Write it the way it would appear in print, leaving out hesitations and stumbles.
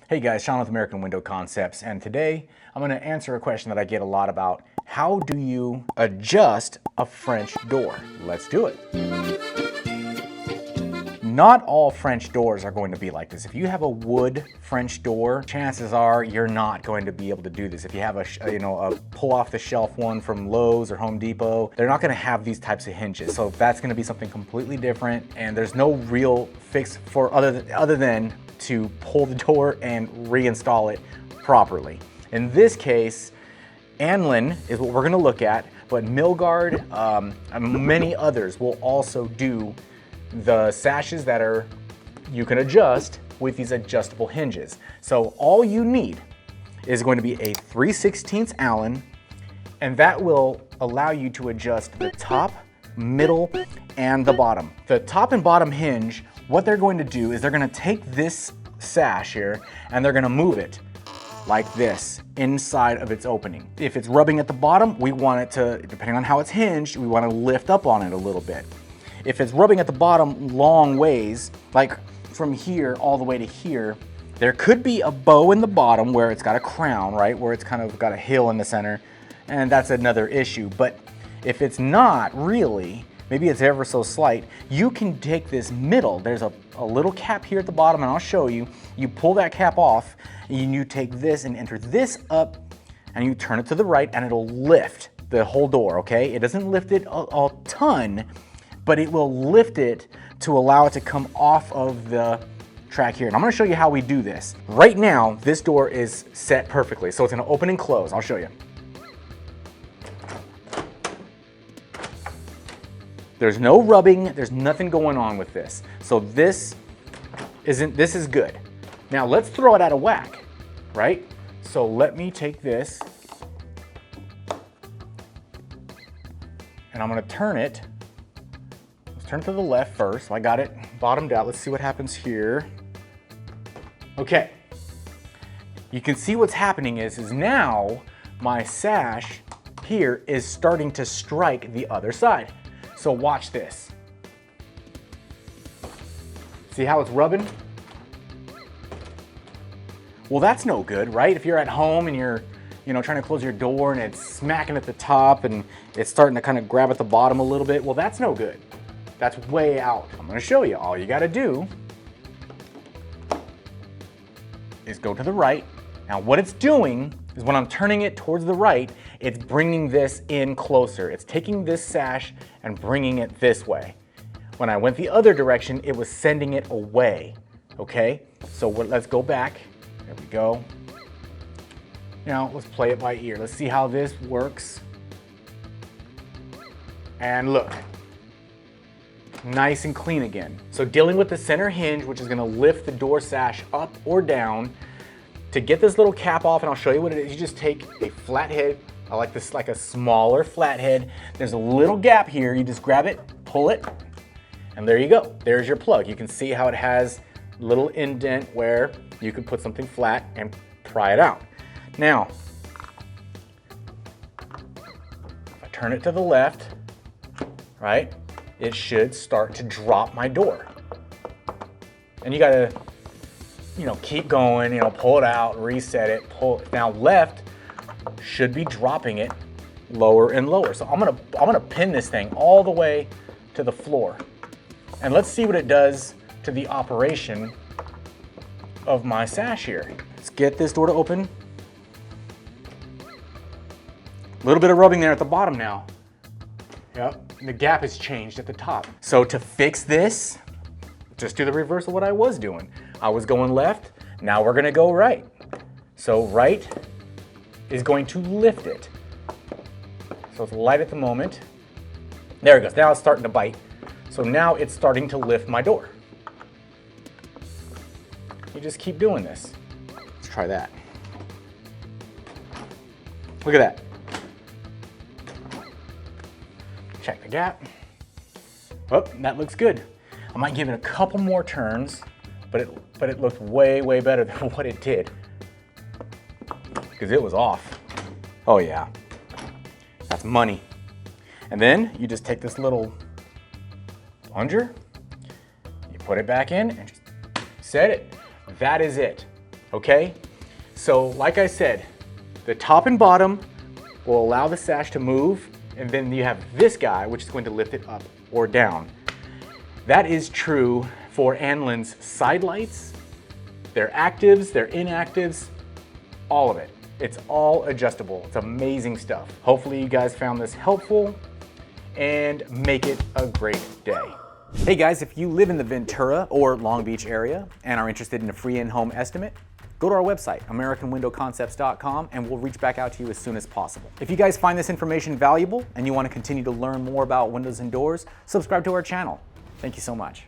Hey guys, Sean with American Window Concepts, and today I'm going to answer a question that I get a lot about how do you adjust a French door? Let's do it. Not all French doors are going to be like this. If you have a wood French door, chances are you're not going to be able to do this. If you have a pull off the shelf one from Lowe's or Home Depot, they're not going to have these types of hinges. So that's going to be something completely different, and there's no real fix for other than to pull the door and reinstall it properly. In this case, Anlin is what we're going to look at, but Milgard and many others will also do the sashes that you can adjust with these adjustable hinges. So all you need is going to be a 3/16 Allen, and that will allow you to adjust the top, middle, and the bottom. The top and bottom hinge, what they're going to do is they're going to take this sash here and they're going to move it like this inside of its opening. If it's rubbing at the bottom, we want it to, depending on how it's hinged, we want to lift up on it a little bit. If it's rubbing at the bottom long ways, like from here all the way to here, there could be a bow in the bottom where it's got a crown, right? Where it's kind of got a hill in the center, and that's another issue. But if it's not really, maybe it's ever so slight, you can take this middle, there's a little cap here at the bottom, and I'll show you. You pull that cap off, and you take this and enter this up, and you turn it to the right, and it'll lift the whole door, okay? It doesn't lift it a ton, but it will lift it to allow it to come off of the track here. And I'm gonna show you how we do this. Right now, this door is set perfectly, so it's gonna open and close. I'll show you. There's no rubbing, there's nothing going on with this. So this is good. Now let's throw it out of whack, right? So let me take this, and I'm gonna turn it. Let's turn it to the left first. So I got it bottomed out. Let's see what happens here. Okay. You can see what's happening is now my sash here is starting to strike the other side. So watch this. See how it's rubbing? Well, that's no good, right? If you're at home and you're trying to close your door and it's smacking at the top and it's starting to kind of grab at the bottom a little bit, well, that's no good. That's way out. I'm gonna show you. All you gotta do is go to the right. Now what it's doing is when I'm turning it towards the right, it's bringing this in closer. It's taking this sash and bringing it this way. When I went the other direction, it was sending it away, okay? So let's go back. There we go. Now let's play it by ear. Let's see how this works. And look. Nice and clean again. So dealing with the center hinge, which is gonna lift the door sash up or down. To get this little cap off, and I'll show you what it is, you just take a flathead. I like this like a smaller flathead. There's a little gap here. You just grab it, pull it, and there you go. There's your plug. You can see how it has a little indent where you could put something flat and pry it out. Now, if I turn it to the left, right, it should start to drop my door. And you gotta, keep going, pull it out, reset it, pull it. Now left should be dropping it lower and lower. So I'm gonna pin this thing all the way to the floor. And let's see what it does to the operation of my sash here. Let's get this door to open. A little bit of rubbing there at the bottom now. Yep, the gap has changed at the top. So to fix this, just do the reverse of what I was doing. I was going left, now we're gonna go right. So right is going to lift it. So it's light at the moment. There it goes, now it's starting to bite. So now it's starting to lift my door. You just keep doing this. Let's try that. Look at that. Check the gap. Oh, that looks good. I might give it a couple more turns, but it looked way, way better than what it did. Because it was off. Oh yeah, that's money. And then you just take this little plunger, you put it back in and just set it. That is it, okay? So like I said, the top and bottom will allow the sash to move, and then you have this guy, which is going to lift it up or down. That is true for Anlin's side lights, their actives, their inactives, all of it. It's all adjustable. It's amazing stuff. Hopefully you guys found this helpful, and make it a great day. Hey guys, if you live in the Ventura or Long Beach area and are interested in a free in-home estimate, go to our website, AmericanWindowConcepts.com, and we'll reach back out to you as soon as possible. If you guys find this information valuable and you want to continue to learn more about windows and doors, subscribe to our channel. Thank you so much.